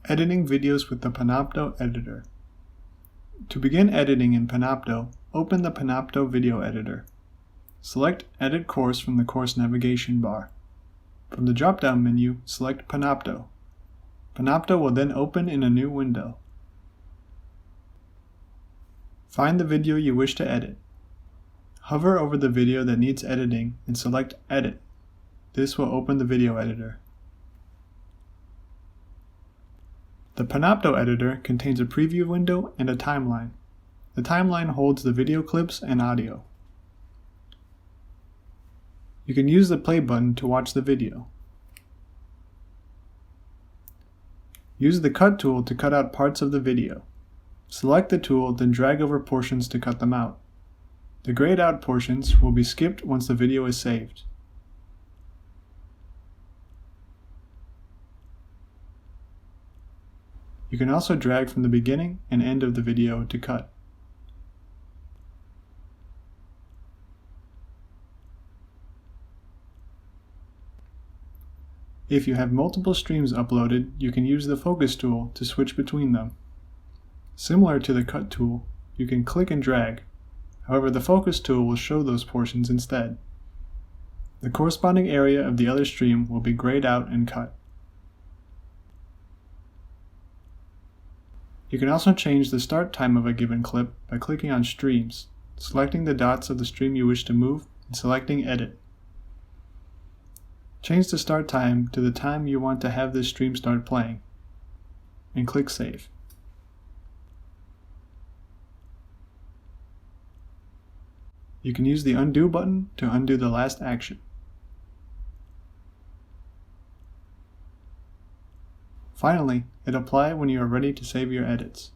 Editing videos with the Panopto editor. To begin editing in Panopto, open the Panopto video editor. Select Edit Course from the course navigation bar. From the drop-down menu, select Panopto. Panopto will then open in a new window. Find the video you wish to edit. Hover over the video that needs editing and select Edit. This will open the video editor. The Panopto editor contains a preview window and a timeline. The timeline holds the video clips and audio. You can use the play button to watch the video. Use the cut tool to cut out parts of the video. Select the tool, then drag over portions to cut them out. The grayed out portions will be skipped once the video is saved. You can also drag from the beginning and end of the video to cut. If you have multiple streams uploaded, you can use the focus tool to switch between them. Similar to the cut tool, you can click and drag. However, the focus tool will show those portions instead. The corresponding area of the other stream will be grayed out and cut. You can also change the start time of a given clip by clicking on Streams, selecting the dots of the stream you wish to move, and selecting Edit. Change the start time to the time you want to have this stream start playing, and click Save. You can use the Undo button to undo the last action. Finally, hit Apply when you are ready to save your edits.